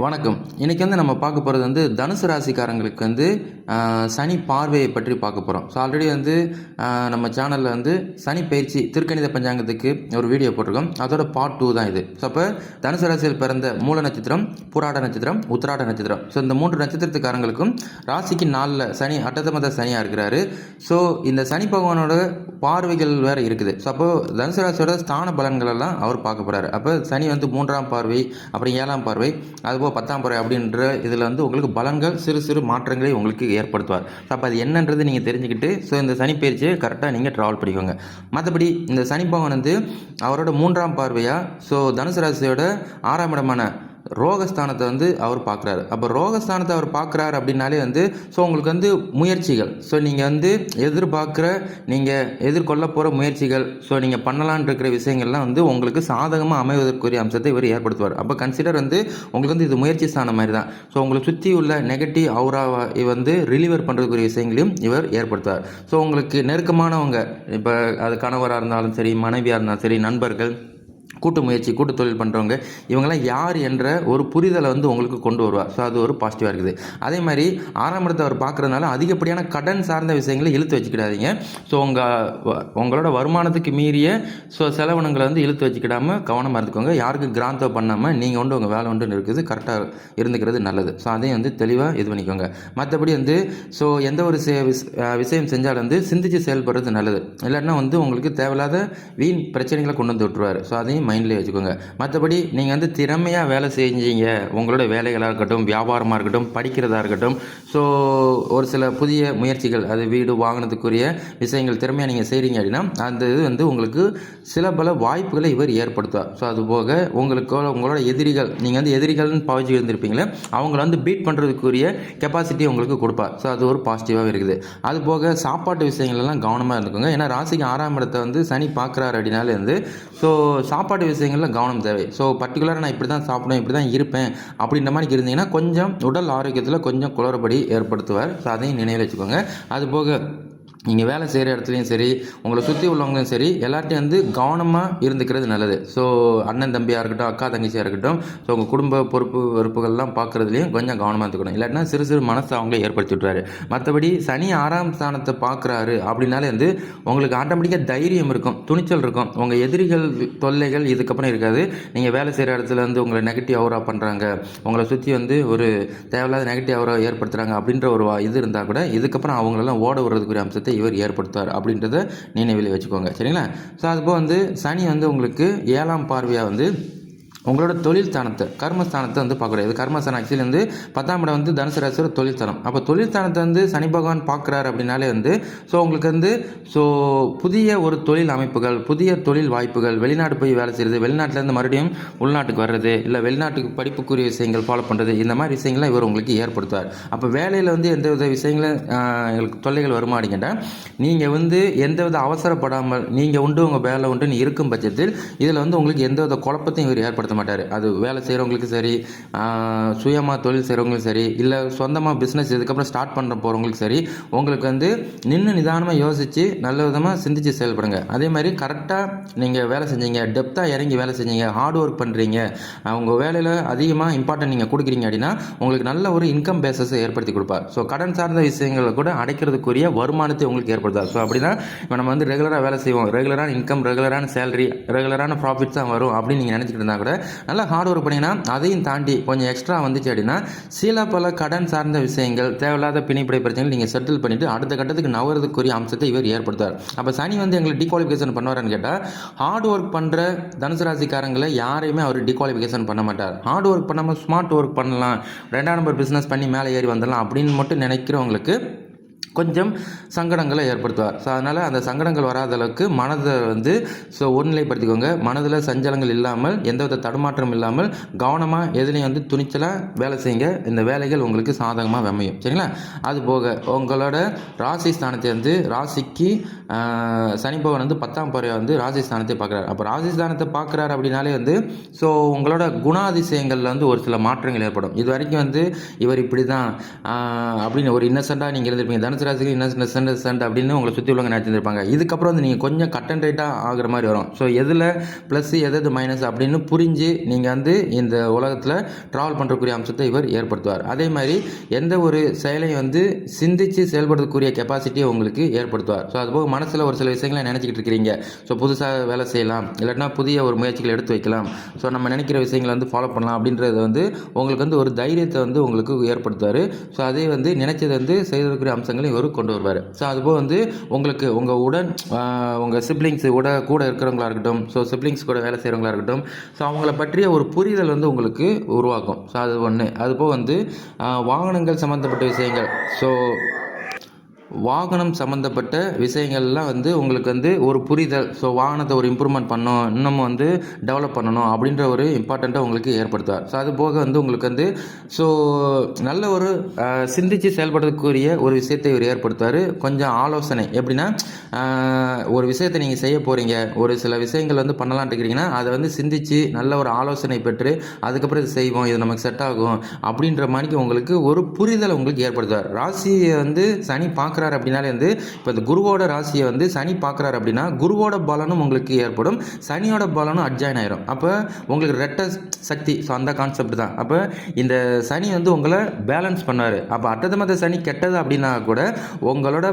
வணக்கம். இன்னைக்கு நம்ம பார்க்க போகிறது தனுசு ராசிக்காரங்களுக்கு சனி பார்வையை பற்றி பார்க்க போகிறோம். ஸோ ஆல்ரெடி நம்ம சேனலில் சனி பயிற்சி திருக்கணித பஞ்சாங்கத்துக்கு ஒரு வீடியோ போட்டிருக்கோம். அதோட பார்ட் 2 தான் இது. ஸோ அப்போ தனுசு ராசியில் பிறந்த மூல நட்சத்திரம், புராட நட்சத்திரம், உத்திராட நட்சத்திரம், ஸோ இந்த 3 நட்சத்திரத்துக்காரங்களுக்கும் ராசிக்கு 4 சனி அட்டத்தமத சனியாக இருக்கிறாரு. ஸோ இந்த சனி பகவானோட பார்வைகள் வேறு இருக்குது. ஸோ அப்போது தனுசு ராசியோட ஸ்தான பலன்கள் எல்லாம் அவர் பார்க்க போகிறாரு. அப்போ சனி 3ஆம் பார்வை, அப்புறம் 7ஆம் பார்வை, அதுபோல் 10ஆம் பார்வை அப்படின்ற இதில் உங்களுக்கு பலன்கள் சிறு சிறு மாற்றங்களை உங்களுக்கு ஏற்படுத்துவார். ஸோ அப்போ அது என்னன்றது நீங்கள் தெரிஞ்சுக்கிட்டு ஸோ இந்த சனி பயிற்சியை கரெக்டாக நீங்கள் ட்ராவல் பண்ணிக்கோங்க. மற்றபடி இந்த சனி பகவான் அவரோட 3ஆம் பார்வையாக ஸோ தனுசு ராசியோட 6ஆம் இடமான ரோகஸ்தானத்தை அவர் பார்க்குறாரு. அப்போ ரோகஸ்தானத்தை அவர் பார்க்குறாரு அப்படின்னாலே ஸோ உங்களுக்கு முயற்சிகள், ஸோ நீங்கள் எதிர்பார்க்குற நீங்கள் எதிர்கொள்ள போகிற முயற்சிகள், ஸோ நீங்கள் பண்ணலான் இருக்கிற விஷயங்கள்லாம் உங்களுக்கு சாதகமாக அமைவதற்குரிய அம்சத்தை இவர் ஏற்படுத்துவார். அப்போ கன்சிடர் உங்களுக்கு இது முயற்சி ஸ்தானம் மாதிரி தான். ஸோ உங்களுக்கு சுற்றி உள்ள நெகட்டிவ் அவுராவை ரிலீவர் பண்ணுறதுக்குரிய விஷயங்களையும் இவர் ஏற்படுத்துவார். ஸோ உங்களுக்கு நெருக்கமானவங்க, இப்போ அது கணவராக இருந்தாலும் சரி, மனைவியாக இருந்தாலும் சரி, நண்பர்கள், கூட்டு முயற்சி, கூட்டு தொழில் பண்ணுறவங்க, இவங்கெல்லாம் யார் என்ற ஒரு புரிதலை உங்களுக்கு கொண்டு வருவார். ஸோ அது ஒரு பாசிட்டிவாக இருக்குது. அதே மாதிரி 6ஆம் இடத்தை அவர் பார்க்குறதுனால அதிகப்படியான கடன் சார்ந்த விஷயங்களை இழுத்து வச்சுக்கிடாதீங்க. ஸோ உங்களோட வருமானத்துக்கு மீறிய ஸோ செலவினங்களை இழுத்து வச்சுக்கிடாமல் கவனமாக இருந்துக்கோங்க. யாருக்கு கிராந்தம் பண்ணாமல் நீங்கள் உங்கள் வேலை இருக்குது கரெக்டாக இருந்துக்கிறது நல்லது. ஸோ அதையும் தெளிவாக இது பண்ணிக்கோங்க. மற்றபடி ஸோ எந்த ஒரு விஷயம் செஞ்சாலும் சிந்திச்சு செயல்படுறது நல்லது. இல்லைன்னா உங்களுக்கு தேவையில்லாத வீண் பிரச்சனைகளை கொண்டு விட்டுருவார். ஸோ அதையும் மைண்ட்லேயே வச்சுக்கோங்க. மற்றபடி நீங்கள் திறமையாக வேலை செஞ்சீங்க, உங்களோட வேலைகளாக இருக்கட்டும், வியாபாரமாக இருக்கட்டும், படிக்கிறதா இருக்கட்டும், ஸோ ஒரு சில புதிய முயற்சிகள், அது வீடு வாங்கினதுக்குரிய விஷயங்கள் திறமையாக நீங்கள் செய்கிறீங்க அப்படின்னா அந்த இது உங்களுக்கு சில பல வாய்ப்புகளை இவர் ஏற்படுத்துவார். ஸோ அதுபோக உங்களோட எதிரிகள், நீங்கள் எதிரிகள்னு பாவிச்சு இருந்திருப்பீங்களே, அவங்கள பீட் பண்ணுறதுக்குரிய கெப்பாசிட்டி உங்களுக்கு கொடுப்பார். ஸோ அது ஒரு பாசிட்டிவாக இருக்குது. அதுபோக சாப்பாட்டு விஷயங்கள்லாம் கவனமாக இருந்துக்கோங்க. ஏன்னா ராசிக்கு 6ஆம் இடத்தை சனி பார்க்குறாரு அப்படின்னாலே ஸோ சாப்பாட்டு விஷயங்களில் கவனம் தேவை. ஸோ பர்டிகுலராக நான் இப்படி தான் சாப்பிடுவேன், இப்படி தான் இருப்பேன் அப்படின்ற மாதிரி இருந்தீங்கன்னா கொஞ்சம் உடல் ஆரோக்கியத்தில் கொஞ்சம் குளறுபடி ஏற்படுத்துவார். ஸோ அதையும் நினைவில் வச்சுக்கோங்க. அதுபோக நீங்கள் வேலை செய்கிற இடத்துலையும் சரி, உங்களை சுற்றி உள்ளவங்களும் சரி, எல்லார்ட்டையும் கவனமாக இருந்துக்கிறது நல்லது. ஸோ அண்ணன் தம்பியாக இருக்கட்டும், அக்கா தங்கச்சியாக இருக்கட்டும், ஸோ உங்கள் குடும்ப பொறுப்பு வெறுப்புகள்லாம் பார்க்குறதுலையும் கொஞ்சம் கவனமாக இருந்துக்கணும். இல்லாட்டினா சிறு சிறு மனசை அவங்களே ஏற்படுத்தி விட்டுறாரு. மற்றபடி சனி 6ஆம் ஸ்தானத்தை பார்க்குறாரு அப்படின்னாலே உங்களுக்கு ஆட்டோமேட்டிக்காக தைரியம் இருக்கும், துணிச்சல் இருக்கும். உங்கள் எதிரிகள் தொல்லைகள் இதுக்கப்புறம் இருக்காது. நீங்கள் வேலை செய்கிற இடத்துல உங்களை நெகட்டிவ் அவுரா பண்ணுறாங்க, உங்களை சுற்றி ஒரு தேவையில்லாத நெகட்டிவ் அவுரா ஏற்படுத்துகிறாங்க அப்படின்ற ஒரு இது இருந்தால் கூட இதுக்கப்புறம் அவங்களெல்லாம் ஓட விடுறதுக்குரிய அம்சத்தை இவர் ஏற்படுத்துவார் அப்படின்றத நினைவில் வச்சுக்கோங்க. சரிங்களா? ஸோ அதுபோல் சனி உங்களுக்கு 7ஆம் பார்வையாக உங்களோட தொழில் ஸ்தானத்தை, கர்மஸ்தானத்தை பார்க்குறாரு. இது கர்மஸ்தானம் ஆக்சுவலி 10ஆம் இடம் தனுசு ராசியோட தொழில் ஸ்தானம். அப்போ தொழில் ஸ்தானத்தை சனி பகவான் பார்க்குறாரு அப்படின்னாலே ஸோ உங்களுக்கு ஸோ புதிய ஒரு தொழில் அமைப்புகள், புதிய தொழில் வாய்ப்புகள், வெளிநாடு போய் வேலை செய்கிறது, வெளிநாட்டிலேருந்து மறுபடியும் உள்நாட்டுக்கு வர்றது, இல்லை வெளிநாட்டுக்கு படிப்புக்குரிய விஷயங்கள் ஃபாலோ பண்ணுறது, இந்த மாதிரி விஷயங்கள்லாம் இவர் உங்களுக்கு ஏற்படுத்துவார். அப்போ வேலையில் எந்த வித விஷயங்களும் எங்களுக்கு தொல்லைகள் வருமா அப்படிங்கிட்ட நீங்கள் எந்தவித அவசரப்படாமல் நீங்கள் உங்கள் வேலை உண்டுன்னு இருக்கும் பட்சத்தில் இதில் உங்களுக்கு எந்தவித குழப்பத்தையும் இவர் ஏற்படுத்த மாட்டார். அது வேலை செய்கிறவங்களுக்கு சரி, சுயமாக தொழில் செய்கிறவங்களுக்கும் சரி, இல்லை சொந்தமாக பிஸ்னஸ் இதுக்கப்புறம் ஸ்டார்ட் பண்ண போகிறவங்களுக்கு சரி, உங்களுக்கு நின்று நிதானமாக யோசித்து நல்ல விதமாக சிந்தித்து செயல்படுங்க. அதே மாதிரி கரெக்டாக நீங்கள் வேலை செஞ்சீங்க, டெப்த்தாக இறங்கி வேலை செஞ்சீங்க, ஹார்ட் ஒர்க் பண்ணுறீங்க, உங்கள் வேலையில் அதிகமாக இம்பார்ட்டன்ட் நீங்கள் கொடுக்குறீங்க அப்படின்னா உங்களுக்கு நல்ல ஒரு இன்கம் பேஸஸை ஏற்படுத்தி கொடுப்பார். ஸோ கடன் சார்ந்த விஷயங்களை கூட அடைக்கிறதுக்குரிய வருமானத்தை உங்களுக்கு ஏற்படுத்தார். ஸோ அப்படின்னா இப்போ நம்ம ரெகுலராக வேலை செய்வோம், ரெகுலரான இன்கம், ரெகுலரான சேலரி, ரெகுலரான ப்ராஃபிட்ஸ் தான் வரும் அப்படின்னு நீங்கள் நினச்சிக்கிட்டு இருந்தால் கூட நல்லா ஹார்ட் ஒர்க் பண்ணிங்கன்னா அதையும் தாண்டி கொஞ்சம் எக்ஸ்ட்ரா வந்துச்சு அப்படின்னா சில பல கடன் சார்ந்த விஷயங்கள், தேவையில்லாத பிணைப்படை பிரச்சனைகள் நீங்கள் செட்டில் பண்ணிவிட்டு அடுத்த கட்டத்துக்கு நவறதுக்குரிய அம்சத்தை இவர் ஏற்படுத்தார். அப்போ சனி எங்களை டிகுவாலிஃபிகேஷன் பண்ணுவார்னு கேட்டால், ஹார்ட் ஒர்க் பண்ணுற தனுசு ராசிக்காரங்களை யாரையுமே அவர் டிகுவாலிஃபிகேஷன் பண்ண மாட்டார். ஹார்ட் ஒர்க் பண்ணாமல் ஸ்மார்ட் ஒர்க் பண்ணலாம், 2ஆம் நம்பர் பிஸ்னஸ் பண்ணி மேலே ஏறி வந்துடலாம் அப்படின்னு மட்டும் நினைக்கிறவங்களுக்கு கொஞ்சம் சங்கடங்களை ஏற்படுத்துவார். ஸோ அதனால் அந்த சங்கடங்கள் வராத அளவுக்கு மனதை ஸோ ஒருநிலைப்படுத்திக்கோங்க. மனதில் சஞ்சலங்கள் இல்லாமல், எந்தவித தடுமாற்றம் இல்லாமல் கவனமாக எதுலேயும் துணிச்சலாக வேலை செய்யுங்க. இந்த வேலைகள் உங்களுக்கு சாதகமாக அமையும். சரிங்களா? அதுபோக உங்களோட ராசி ஸ்தானத்தை ராசிக்கு சனி பகவான் 10ஆம் பார்வையாக ராசி ஸ்தானத்தை பார்க்குறாரு. அப்போ ராசி ஸ்தானத்தை பார்க்குறாரு அப்படின்னாலே ஸோ உங்களோட குணாதிசயங்களில் ஒரு சில மாற்றங்கள் ஏற்படும். இது வரைக்கும் இவர் இப்படி தான் அப்படின்னு ஒரு இன்னசென்ட்டாக நீங்கள் இருந்திருப்பீங்க. தனுசு ராசிக்கு என்ன சண்டை அப்படின்னு உங்களை சுற்றி உள்ளவங்க நினச்சிருப்பாங்க. இதுக்கப்புறம் வந்து நீங்கள் கொஞ்சம் கட் அண்ட் ரைட்டாக ஆகிற மாதிரி வரும். ஸோ எதில் ப்ளஸ் எது மைனஸ் அப்படின்னு புரிஞ்சு நீங்கள் வந்து இந்த உலகத்தில் ட்ராவல் பண்ணுறக்கூடிய அம்சத்தை இவர் ஏற்படுத்துவார். அதே மாதிரி எந்த ஒரு செயலையும் வந்து சிந்தித்து செயல்படுத்தக்கூடிய கெப்பாசிட்டியை உங்களுக்கு ஏற்படுத்துவார். ஸோ அதுபோக மனசில் ஒரு சில விஷயங்களை நினச்சிக்கிட்டு இருக்கிறீங்க. ஸோ புதுசாக வேலை செய்யலாம், இல்லைன்னா புதிய ஒரு முயற்சிகளை எடுத்து வைக்கலாம், ஸோ நம்ம நினைக்கிற விஷயங்களை வந்து ஃபாலோ பண்ணலாம் அப்படின்றத வந்து உங்களுக்கு வந்து ஒரு தைரியத்தை வந்து உங்களுக்கு ஏற்படுத்துவார். ஸோ அதே வந்து நினைச்சதை வந்து செய்திருக்கிற அம்சங்களை இவர் கொண்டு வருவார். ஸோ அதுபோக வந்து உங்களுக்கு உங்கள் உங்கள் சிப்ளிங்ஸ் கூட இருக்கிறவங்களா இருக்கட்டும், ஸோ சிப்ளிங்ஸ் கூட வேலை செய்கிறவங்களா இருக்கட்டும், ஸோ அவங்கள பற்றிய ஒரு புரிதல் வந்து உங்களுக்கு உருவாக்கும். ஸோ அது ஒன்று. அதுபோக வந்து வாகனங்கள் சம்மந்தப்பட்ட விஷயங்கள், ஸோ வாகனம் சம்மந்தப்பட்ட விஷயங்கள்லாம் வந்து உங்களுக்கு வந்து ஒரு புரிதல், ஸோ வாகனத்தை ஒரு இம்ப்ரூவ்மெண்ட் பண்ணணும், இன்னமும் வந்து டெவலப் பண்ணணும் அப்படின்ற ஒரு இம்பார்ட்டண்ட்டாக உங்களுக்கு ஏற்படுத்துவார். ஸோ அது போக வந்து உங்களுக்கு வந்து ஸோ நல்ல ஒரு சிந்தித்து செயல்படக்கூடிய ஒரு விஷயத்தை இவர் ஏற்படுத்துவார். கொஞ்சம் ஆலோசனை எப்படின்னா, ஒரு விஷயத்தை நீங்கள் செய்ய போகிறீங்க, ஒரு சில விஷயங்கள் வந்து பண்ணலான்ட்டு இருக்கிறீங்கன்னா அதை வந்து சிந்தித்து நல்ல ஒரு ஆலோசனை பெற்று அதுக்கப்புறம் இது செய்வோம், இது நமக்கு செட் ஆகும் அப்படின்ற மாதிரிக்கு உங்களுக்கு ஒரு புரிதலை உங்களுக்கு ஏற்படுத்துவார். ராசியை வந்து சனி பார்க்குறாரு அப்படின்னாலே வந்து இப்போ இந்த குருவோட ராசியை வந்து சனி பார்க்குறாரு அப்படின்னா குருவோட பலனும் உங்களுக்கு ஏற்படும், சனியோட பலனும் அட்ஜாயின் ஆயிரும். அப்போ உங்களுக்கு ரெட்ட சக்தி. ஸோ அந்த கான்செப்ட் தான். அப்போ இந்த சனி வந்து உங்களை பேலன்ஸ் பண்ணுவார். அப்போ அட்டதமத சனி கெட்டது அப்படின்னா கூட உங்களோட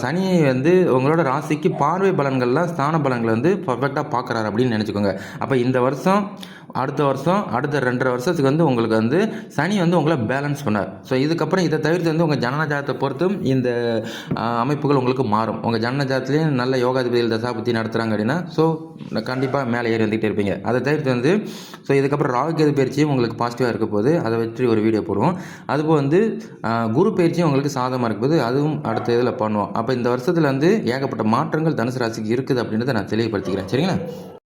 சனியை வந்து உங்களோட ராசிக்கு பார்வை பலன்கள்லாம் ஸ்தான பலன்களை வந்து பர்ஃபெக்டாக பார்க்குறாரு அப்படின்னு நினச்சிக்கோங்க. அப்போ இந்த வருஷம், அடுத்த வருஷம், அடுத்த 2.5 வருஷத்துக்கு வந்து உங்களுக்கு வந்து சனி வந்து உங்களை பேலன்ஸ் பண்ணார். ஸோ இதுக்கப்புறம் இதை தவிர்த்து வந்து உங்கள் ஜனன ஜாதகத்தை பொறுத்தும் இந்த அமைப்புகள் உங்களுக்கு மாறும். உங்கள் ஜனன ஜாதகத்துலேயும் நல்ல யோகாதிபதிகள் தசாபுத்தி நடத்துகிறாங்க அப்படின்னா ஸோ கண்டிப்பாக மேலே ஏறி வந்துகிட்டே இருப்பீங்க. அதை தவிர்த்து வந்து ஸோ இதுக்கப்புறம் ராகுகேது பயிற்சியும் உங்களுக்கு பாசிட்டிவாக இருக்க போது, அதை வச்சு ஒரு வீடியோ போடுவோம். அதுபோல் வந்து குரு பயிற்சியும் உங்களுக்கு சாதகமாக இருக்க போது, அதுவும் அடுத்த இதில் பண்ணுவோம். அப்போ இந்த வருஷத்தில் வந்து ஏகப்பட்ட மாற்றங்கள் தனுசு ராசிக்கு இருக்குது அப்படின்றத நான் தெளிவுபடுத்திக்கிறேன். சரிங்களா?